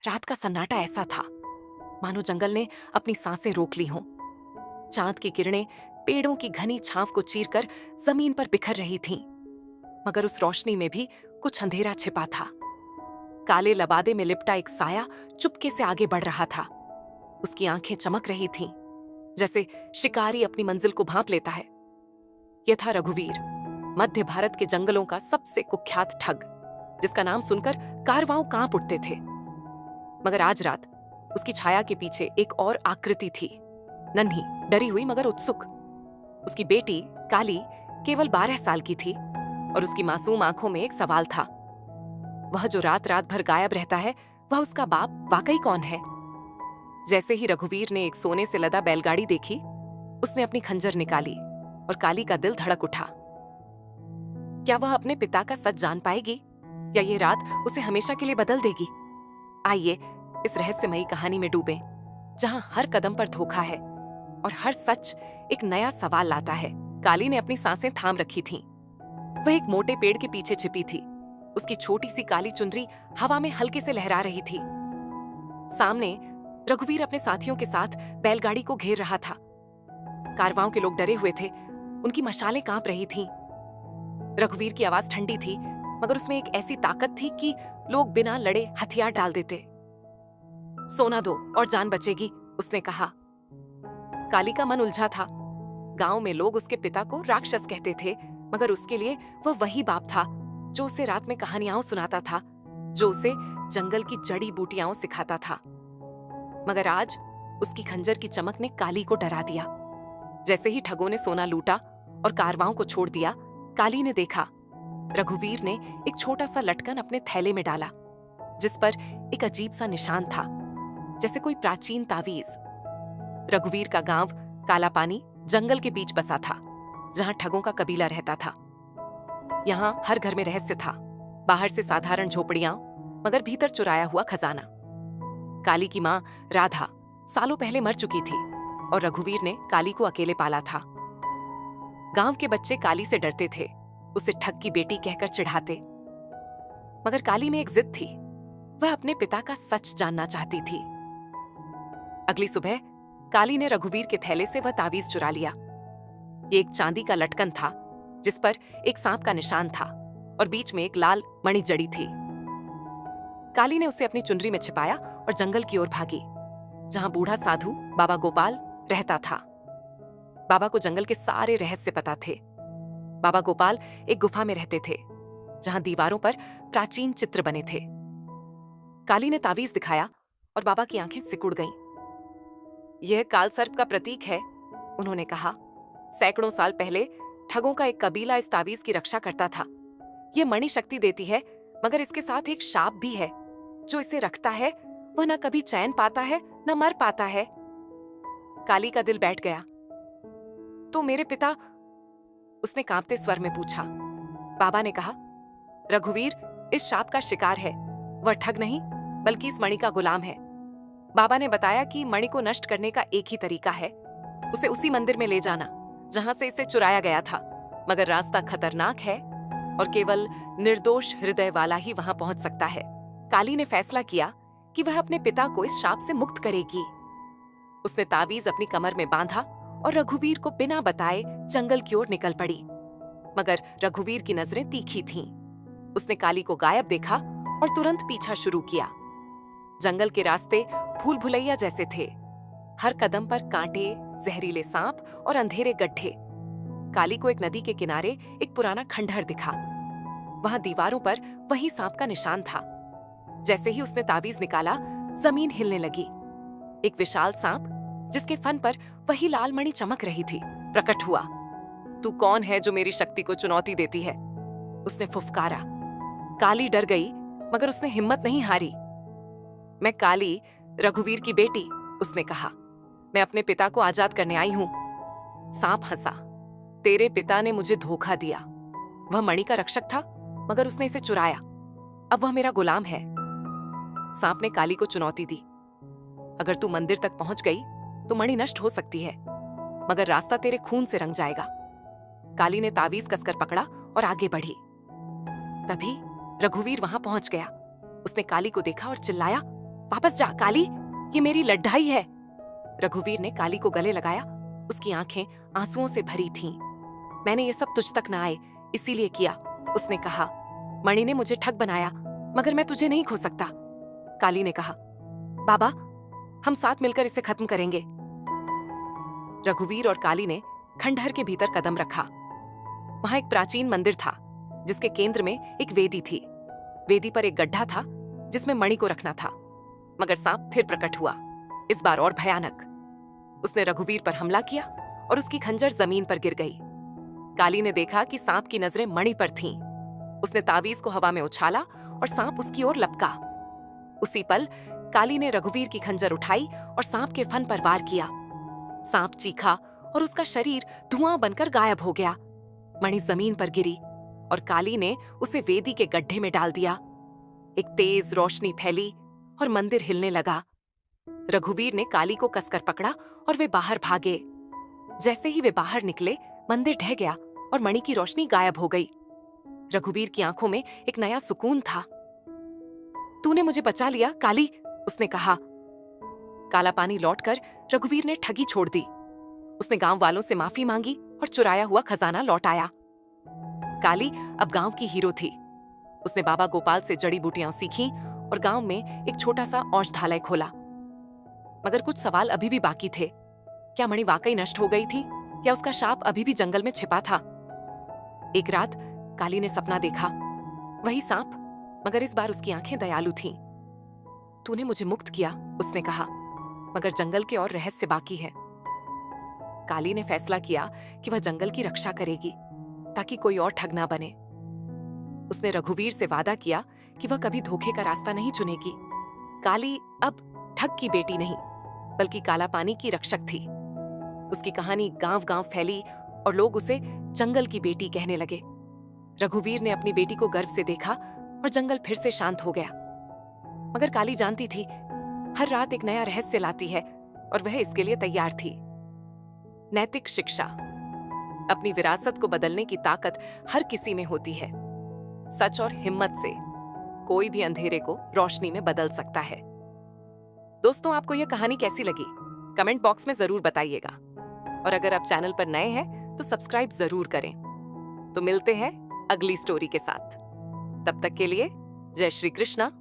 रात का सन्नाटा ऐसा था मानो जंगल ने अपनी सांसें रोक ली हों। चांद की किरणें पेड़ों की घनी छांव को चीरकर जमीन पर बिखर रही थीं, मगर उस रोशनी में भी कुछ अंधेरा छिपा था। काले लबादे में लिपटा एक साया चुपके से आगे बढ़ रहा था। उसकी आंखें चमक रही थीं, जैसे शिकारी अपनी मंजिल को भांप लेता है। यह था रघुवीर, मध्य भारत के जंगलों का सबसे कुख्यात ठग, जिसका नाम सुनकर कारवां कांप उठते थे। मगर आज रात उसकी छाया के पीछे एक और आकृति थी, नन्ही, डरी हुई मगर उत्सुक। उसकी बेटी काली केवल 12 साल की थी और उसकी मासूम आंखों में एक सवाल था। वह जो रात रात भर गायब रहता है, वह उसका बाप वाकई कौन है? जैसे ही रघुवीर ने एक सोने से लदा बैलगाड़ी देखी, उसने अपनी खंजर निकाली और काली का दिल धड़क उठा। क्या वह अपने पिता का सच जान पाएगी या ये रात उसे हमेशा के लिए बदल देगी? आइए इस रहस्यमयी कहानी में डूबें, जहां हर कदम पर धोखा है और हर सच एक नया सवाल लाता है। काली ने अपनी सांसें थाम रखी थीं। वह एक मोटे पेड़ के पीछे छिपी थी। उसकी छोटी सी काली चुनरी हवा में हल्के से लहरा रही थी। सामने रघुवीर अपने साथियों के साथ बैलगाड़ी को घेर रहा था। कारवां के लोग डरे हुए थे, उनकी मशालें कांप रही थीं। रघुवीर की आवाज ठंडी थी, मगर उसमें एक ऐसी ताकत थी कि लोग बिना लड़े हथियार डाल देते। सोना दो और जान बचेगी, उसने कहा। काली का मन उलझा था। गांव में लोग उसके पिता को राक्षस कहते थे, मगर उसके लिए वह वही बाप था जो उसे रात में कहानियां सुनाता था, जो उसे जंगल की जड़ी बूटियां सिखाता था। मगर आज उसकी खंजर की चमक ने काली को डरा दिया। जैसे ही ठगों ने सोना लूटा और कारवां को छोड़ दिया, काली ने देखा रघुवीर ने एक छोटा सा लटकन अपने थैले में डाला, जिस पर एक अजीब सा निशान था, जैसे कोई प्राचीन तावीज। रघुवीर का गांव काला पानी जंगल के बीच बसा था, जहां ठगों का कबीला रहता था। यहां हर घर में रहस्य था, बाहर से साधारण झोपड़ियां, मगर भीतर चुराया हुआ खजाना। काली की मां राधा सालों पहले मर चुकी थी और रघुवीर ने काली को अकेले पाला था। गांव के बच्चे काली से डरते थे, उसे ठग की बेटी कहकर चिढ़ाते। मगर काली में एक जिद थी, वह अपने पिता का सच जानना चाहती थी। अगली सुबह काली ने रघुवीर के थैले से वह तावीज चुरा लिया। ये एक चांदी का लटकन था, जिस पर एक सांप का निशान था और बीच में एक लाल मणि जड़ी थी। काली ने उसे अपनी चुनरी में छिपाया और जंगल की ओर भागी, जहां बूढ़ा साधु बाबा गोपाल रहता था। बाबा को जंगल के सारे रहस्य पता थे। बाबा गोपाल एक गुफा में रहते थे, जहां दीवारों पर प्राचीन चित्र बने थे। काली ने तावीज दिखाया और बाबा की आंखें सिकुड़ गईं। यह काल सर्प का प्रतीक है, उन्होंने कहा। सैकड़ों साल पहले ठगों का एक कबीला इस तावीज की रक्षा करता था। यह मणि शक्ति देती है, मगर इसके साथ एक शाप भी है। जो इसे रखता है वह न कभी चैन पाता है, न मर पाता है। काली का दिल बैठ गया। तो मेरे पिता? उसने कांपते स्वर में पूछा। बाबा ने कहा, रघुवीर इस शाप का शिकार है। वह ठग नहीं, बल्कि इस मणि का गुलाम है। बाबा ने बताया कि मणि को नष्ट करने का एक ही तरीका है, उसे उसी मंदिर में ले जाना जहां से इसे चुराया गया था। मगर रास्ता खतरनाक है और केवल निर्दोष हृदय वाला ही वहां पहुंच सकता है। काली ने फैसला किया कि वह अपने पिता को इस शाप से मुक्त करेगी। उसने तावीज अपनी कमर में बांधा और रघुवीर को बिना बताए जंगल की ओर निकल पड़ी। मगर रघुवीर की नजरें तीखी थीं। उसने काली को गायब देखा और तुरंत पीछा शुरू किया। जंगल के रास्ते भूल भुलैया जैसे थे, हर कदम पर कांटे, जहरीले सांप और अंधेरे गड्ढे। काली को एक नदी के किनारे एक पुराना खंडहर दिखा। वहां दीवारों पर वही सांप का निशान था। जैसे ही उसने तावीज निकाला, जमीन हिलने लगी। एक विशाल सांप, जिसके फन पर वही लाल मणि चमक रही थी, प्रकट हुआ। तू कौन है जो मेरी शक्ति को चुनौती देती है? उसने फुफकारा। काली डर गई, मगर उसने हिम्मत नहीं हारी। मैं काली, रघुवीर की बेटी, उसने कहा। मैं अपने पिता को आजाद करने आई हूं। सांप हंसा। तेरे पिता ने मुझे धोखा दिया। वह मणि का रक्षक था, मगर उसने इसे चुराया। अब वह मेरा गुलाम है। सांप ने काली को चुनौती दी। अगर तू मंदिर तक पहुंच गई तो मणि नष्ट हो सकती है, मगर रास्ता तेरे खून से रंग जाएगा। काली ने तावीज कसकर पकड़ा और आगे बढ़ी। तभी रघुवीर वहां पहुंच गया। उसने काली को देखा और चिल्लाया, वापस जा काली, ये मेरी लड्ढाई है। रघुवीर ने काली को गले लगाया। उसकी आंखें आंसुओं से भरी थीं। मैंने ये सब तुझ तक ना आए इसीलिए किया, उसने कहा। मणि ने मुझे ठग बनाया, मगर मैं तुझे नहीं खो सकता। काली ने कहा, बाबा हम साथ मिलकर इसे खत्म करेंगे। रघुवीर और काली ने खंडहर के भीतर कदम रखा। वहां एक प्राचीन मंदिर था जिसके केंद्र में एक वेदी थी। वेदी पर एक गड्ढा था जिसमें मणि को रखना था। मगर सांप फिर प्रकट हुआ, इस बार और भयानक। उसने रघुवीर पर हमला किया और उसकी खंजर जमीन पर गिर गई। काली ने देखा कि सांप की नजरें मणि पर थीं। उसने तावीज को हवा में उछाला और सांप उसकी ओर लपका। उसी पल काली ने रघुवीर की खंजर उठाई और सांप के फन पर वार किया। सांप चीखा और उसका शरीर धुआं बनकर गायब हो गया। मणि जमीन पर गिरी और काली ने उसे वेदी के गड्ढे में डाल दिया। एक तेज रोशनी फैली और मंदिर हिलने लगा। रघुवीर ने काली को कसकर पकड़ा और वे बाहर भागे। जैसे ही वे बाहर निकले, मंदिर ढह गया और मणि की रोशनी गायब हो गई। रघुवीर की आंखों में एक नया सुकून था। तूने मुझे बचा लिया काली, उसने कहा। काला पानी लौटकर रघुवीर ने ठगी छोड़ दी। उसने गांव वालों से माफी मांगी और चुराया हुआ खजाना लौटाया। काली अब गांव की हीरो थी। उसने बाबा गोपाल से जड़ी बूटियां सीखी और गांव में एक छोटा सा औषधालय खोला। मगर कुछ सवाल अभी भी बाकी थे। क्या मणि वाकई नष्ट हो गई थी या उसका शाप अभी भी जंगल में छिपा था? एक रात काली ने सपना देखा, वही सांप, मगर इस बार उसकी आंखें दयालु थीं। तूने मुझे मुक्त किया, उसने कहा, मगर जंगल के और रहस्य बाकी है। काली ने फैसला किया कि वह जंगल की रक्षा करेगी ताकि कोई और ठग ना बने। उसने रघुवीर से वादा किया कि वह कभी धोखे का रास्ता नहीं चुनेगी। काली अब ठग की बेटी नहीं, बल्कि काला पानी की रक्षक थी। उसकी कहानी गांव-गांव फैली और लोग उसे जंगल की बेटी कहने लगे। रघुवीर ने अपनी बेटी को गर्व से देखा और जंगल फिर से शांत हो गया। मगर काली जानती थी, हर रात एक नया रहस्य लाती है और वह इसके लिए तैयार थी। नैतिक शिक्षा। अपनी विरासत को बदलने की ताकत हर किसी में होती है। सच और हिम्मत से कोई भी अंधेरे को रोशनी में बदल सकता है। दोस्तों, आपको यह कहानी कैसी लगी? कमेंट बॉक्स में जरूर बताइएगा। और अगर आप चैनल पर नए हैं तो सब्सक्राइब जरूर करें। तो मिलते हैं अगली स्टोरी के साथ। तब तक के लिए जय श्री कृष्णा।